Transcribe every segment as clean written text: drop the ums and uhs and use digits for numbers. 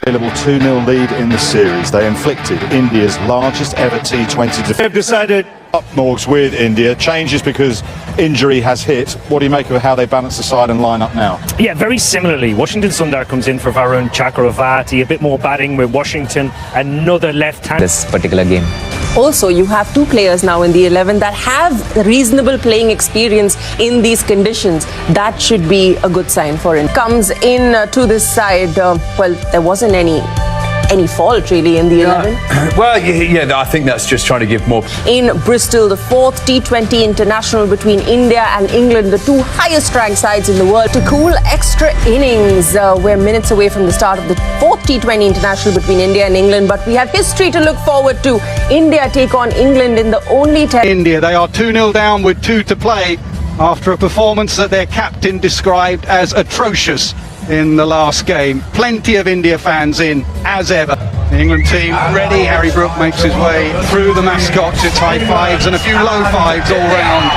Available 2-0 lead in the series. They inflicted India's largest ever T20 defeat. They've decided Up Morgs with India. Changes because injury has hit. What do you make of how they balance the side and line up now? Yeah, very similarly. Washington Sundar comes in for Varun Chakravarti, a bit more batting with Washington, another left-hand. This particular game. Also, you have two players now in the 11 that have reasonable playing experience in these conditions. That should be a good sign for him. Comes in to this side. Well, there wasn't any fault really in the 11. well, yeah, I think that's just trying to give more. In Bristol, the fourth T20 international between India and England, the two highest ranked sides in the world. To cool extra innings. We're minutes away from the start of the fourth T20 international between India and England, but we have history to look forward to. India take on England in the only India, they are 2-0 down with 2 to play after a performance that their captain described as atrocious in the last game. Plenty of India fans in, as ever. The England team ready. Harry Brook makes his way through the mascots. It's high fives and a few low fives all round.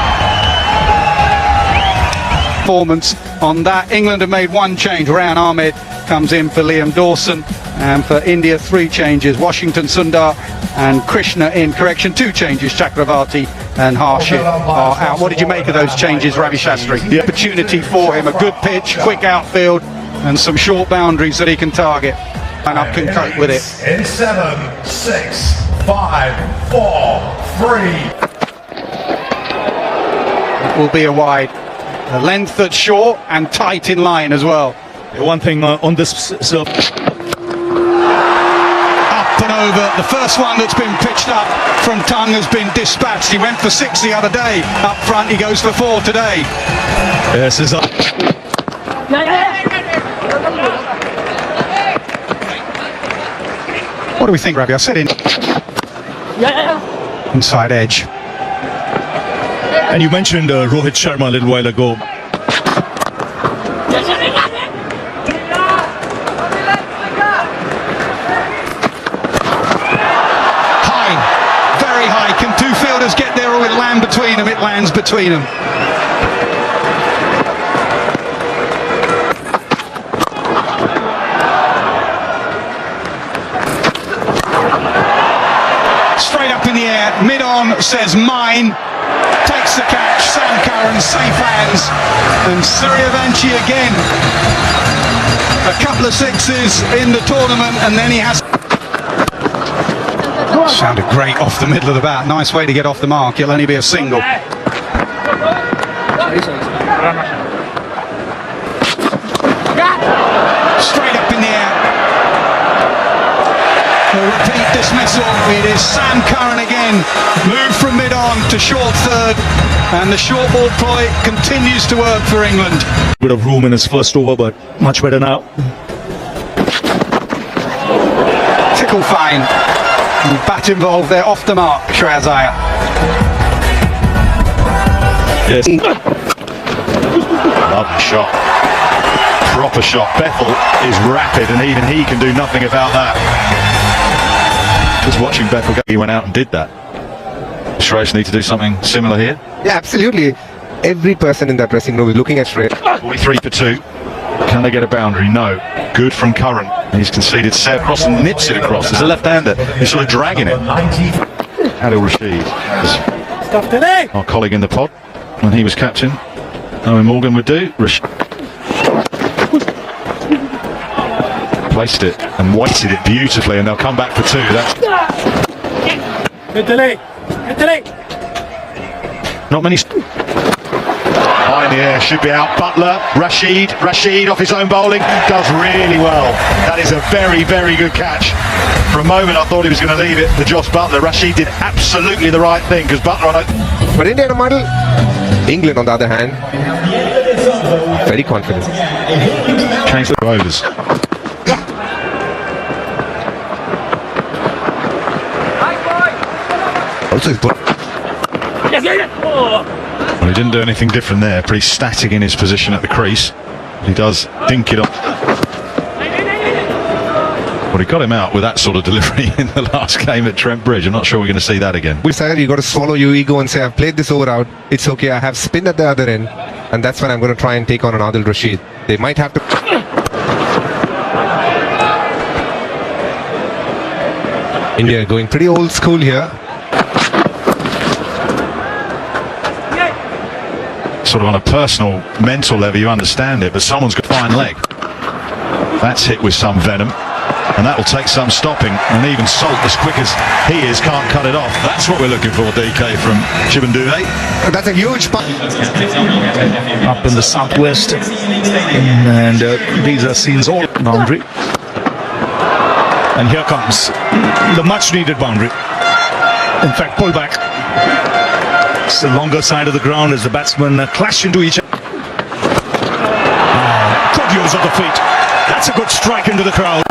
Performance on that. England have made one change. Ryan Ahmed comes in for Liam Dawson, and for India 3 changes. Washington Sundar and Krishna in. Correction, 2 changes. Chakravarti and Harshit are out. What did you make of those changes, Ravi Shastri? The opportunity for him, a good pitch, quick outfield, and some short boundaries that he can target. And I can cope with it. In 7, 6, 5, 4, 3. It will be a wide. A length that's short and tight in line as well. One thing on this Up and over. The first one that's been pitched up from Tongue has been dispatched. He went for 6 the other day. Up front, he goes for 4 today. This is up. What do we think, Ravi? I said in. Inside edge. And you mentioned Rohit Sharma a little while ago. High, very high. Can 2 fielders get there, or will it land between them? It lands between them. Straight up in the air, mid-on, says mine. Takes the catch, Sam Curran, safe hands, and Suryavanshi again. A couple of 6s in the tournament, and then he has... Sounded great off the middle of the bat. Nice way to get off the mark. It'll only be a single. Straight up in the air. A repeat dismissal. It is Sam Curran again. Move from mid-on to short third, and the short ball ploy continues to work for England. Bit of room in his first over, but much better now. Tickle fine. And bat involved there, off the mark, Shreyas Iyer. Yes. Lovely shot. Proper shot. Bethel is rapid, and even he can do nothing about that. Just watching Bethel go, he went out and did that. Shreyas need to do something similar here. Yeah, absolutely. Every person in that dressing room is looking at Shreyas. 43 for 2. Can they get a boundary? No. Good from Curran. He's conceded set across and nips it across. There's a left-hander. He's sort of dragging it. Adil Rashid, our colleague in the pod, when he was captain, Owen Morgan would do. Placed it and weighted it beautifully, and they'll come back for 2. That's not many. High in the air, should be out. Butler, Rashid off his own bowling, does really well. That is a very, very good catch. For a moment I thought he was going to leave it to Josh Butler. Rashid did absolutely the right thing, because Butler on it. But India in a model. England, on the other hand, very confident. Change the overs. Also, Well, he didn't do anything different there. Pretty static in his position at the crease. He does dink it up. Well, he got him out with that sort of delivery in the last game at Trent Bridge. I'm not sure we're going to see that again. we decided you got to swallow your ego and say, I've played this over out. It's okay. I have spin at the other end, and that's when I'm going to try and take on an Adil Rashid. They might have to. India going pretty old school here. Sort of on a personal, mental level, you understand it, but someone's got a fine leg. That's hit with some venom, and that will take some stopping. And even Salt, as quick as he is, can't cut it off. That's what we're looking for, DK, from Shivandure. That's a huge punch. Up in the southwest, and these are scenes all boundary. And here comes the much-needed boundary. In fact, pull back. It's the longer side of the ground as the batsmen clash into each other. Good use of the feet. That's a good strike into the crowd.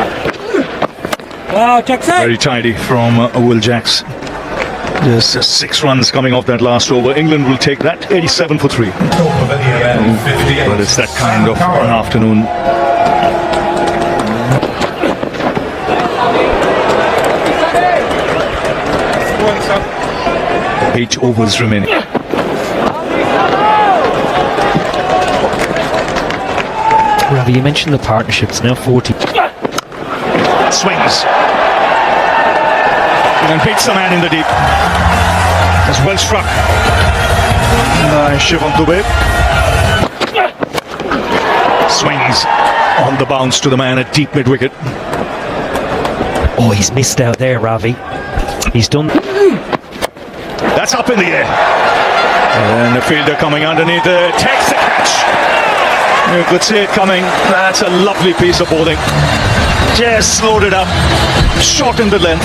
Very tidy from Will Jacks. Just 6 runs coming off that last over. England will take that 87 for 3. But it's that kind of an afternoon. 8 overs remaining. Ravi, you mentioned the partnerships, now 40. Swings. And beats the man in the deep. That's well struck. Shivam Dubey. Swings on the bounce to the man at deep mid-wicket. Oh, he's missed out there, Ravi. He's done. That's up in the air. And the fielder coming underneath takes the catch. You could see it coming. That's a lovely piece of bowling. Just slowed it up, shortened the length,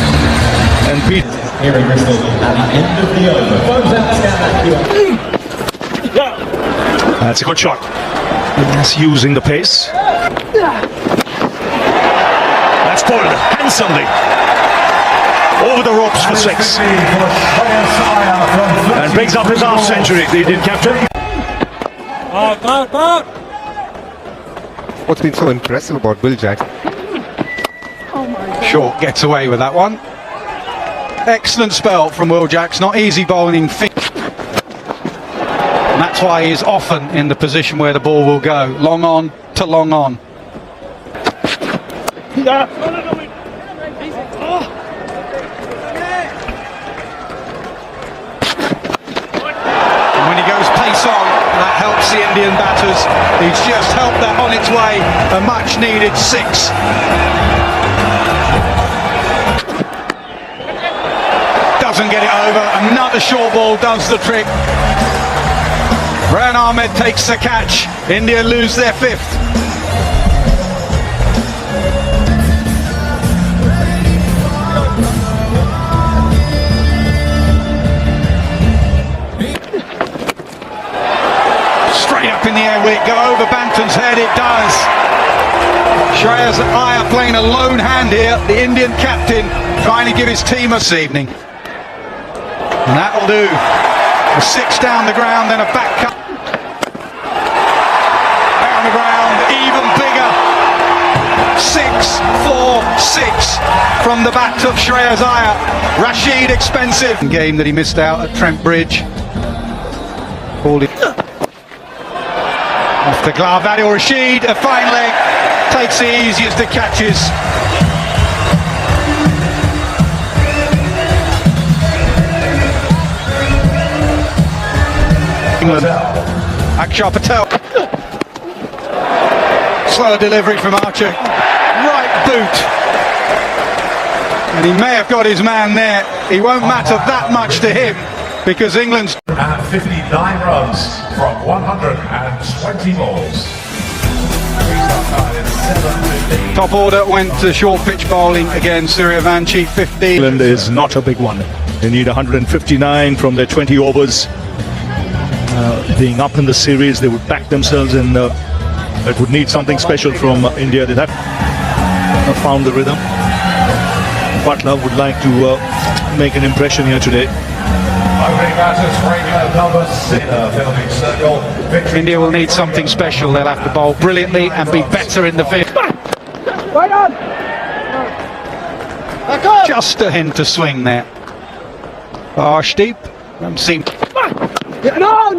and beat. Here in Bristol at the end of the over. Phones out, stand back. That's a good shot. That's using the pace. That's pulled handsomely over the ropes for 6. And brings up his half century, the Indian captain. What's been so impressive about Will Jacks? Short gets away with that one. Excellent spell from Will Jacks. Not easy bowling. And that's why he's often in the position where the ball will go. Long on to long on. And when he goes pace on, that helps the Indian batters. He's just helped that on its way. A much needed 6. Doesn't get it over. Another short ball does the trick. Ran Ahmed takes the catch. India lose their 5th. Straight up in the air. Will it go over Banton's head? It does. Shreyas Iyer playing a lone hand here. The Indian captain trying to give his team this evening. And that'll do. A 6 down the ground, then a back cut. Down the ground, even bigger. 6-4-6 from the bat of Shreyas Iyer. Rashid expensive. Game that he missed out at Trent Bridge. Called it. Off the glove, Adil Rashid, a fine leg. Takes the easiest of catches. England. Akshar Patel. Slow delivery from Archer. Right boot. And he may have got his man there. He won't matter that much to him because England's And 59 runs from 120 balls. top order went to short pitch bowling again. Suryavanshi 15. England is not a big one. They need 159 from their 20 overs. Being up in the series, they would back themselves in. It would need something special from India. They have found the rhythm. Butler would like to make an impression here today. Opening batters, regular number 6, filming circle. Victory. India will need something special. They'll have to bowl brilliantly and be better in the field. Just a hint to swing there. Arshdeep. Seem. No!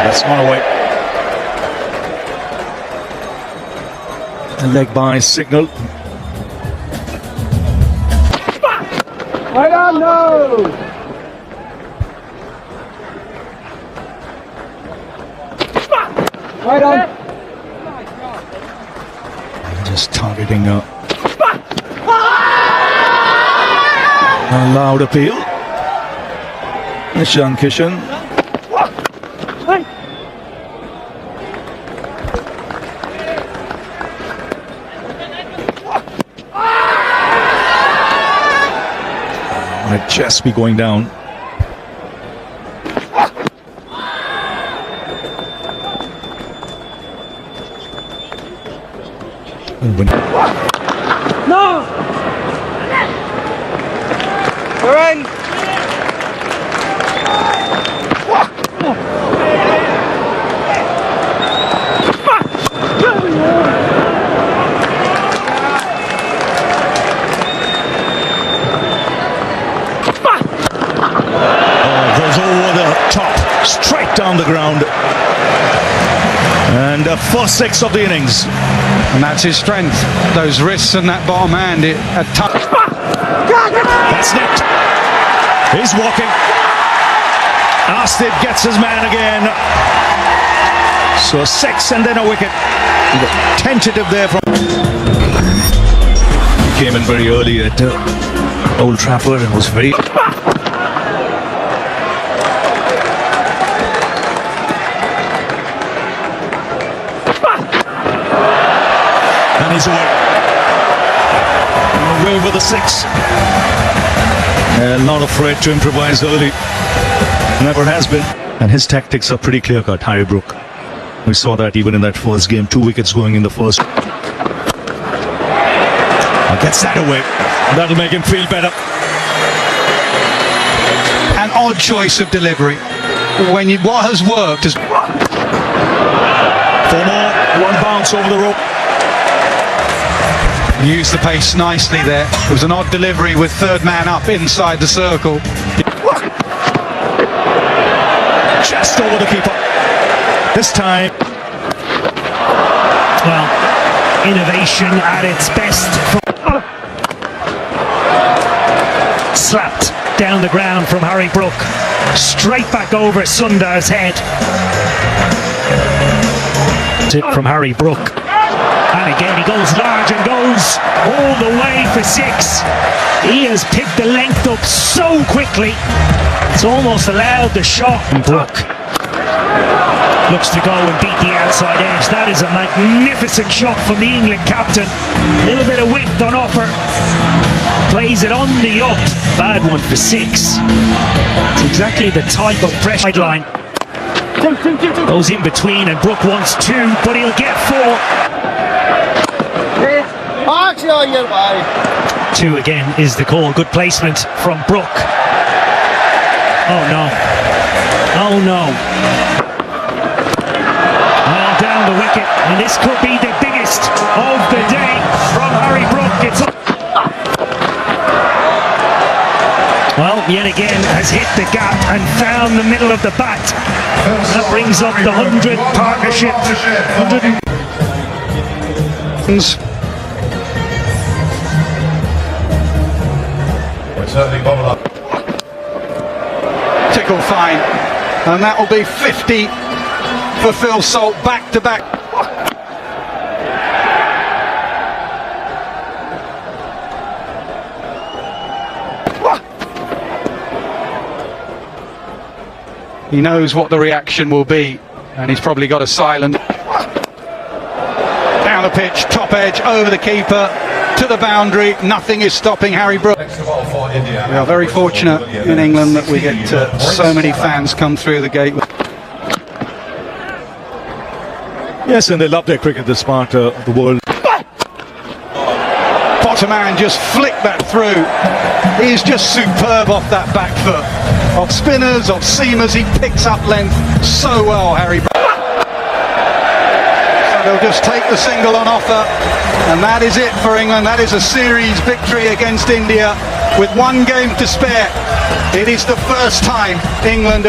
That's gone away. A leg by signal. Just targeting a loud appeal. Ishan Kishan. Might just be going down. No! We're in! Goes over the top, straight down the ground. And the first six of the innings. And that's his strength, those wrists and that bottom hand. That's nipped. He's walking. Arstead gets his man again. So 6 and then a wicket. Tentative there from. He came in very early at Old Trafford and was very. And he's away. Away with the 6. Not afraid to improvise early. Never has been. And his tactics are pretty clear-cut, Harry Brook. We saw that even in that first game. 2 wickets going in the first. Gets that away. That'll make him feel better. An odd choice of delivery. What has worked is... 4 more. 1 bounce over the rope. Used the pace nicely there. It was an odd delivery with third man up inside the circle. Just over the keeper. This time. Well, innovation at its best. Slapped down the ground from Harry Brook. Straight back over Sundar's head. From Harry Brook. And again he goes large and goes all the way for 6. He has picked the length up so quickly. It's almost allowed the shot. Brook looks to go and beat the outside edge. That is a magnificent shot from the England captain. A little bit of width on offer. Plays it on the up. Bad one for 6. It's exactly the type of pressure sideline. Goes in between and Brook wants 2, but he'll get 4. 2 again is the call. Good placement from Brook. Oh no. Oh no. Oh, down the wicket. And this could be the biggest of the day from Harry Brook. It's up. Well, yet again has hit the gap and found the middle of the bat. That brings up the 100 partnership. 100. Tickle fine, and that will be 50 for Phil Salt, back to back. He knows what the reaction will be, and he's probably got a silent. Down the pitch, top edge, over the keeper, to the boundary. Nothing is stopping Harry Brook. We are very fortunate in England that we get so many fans come through the gate. Yes, and they love their cricket, this part of the world. Potterman just flicked that through. He is just superb off that back foot. Of spinners, of seamers, he picks up length so well, Harry Brook. So they'll just take the single on offer, and that is it for England. That is a series victory against India with 1 game to spare. It is the first time England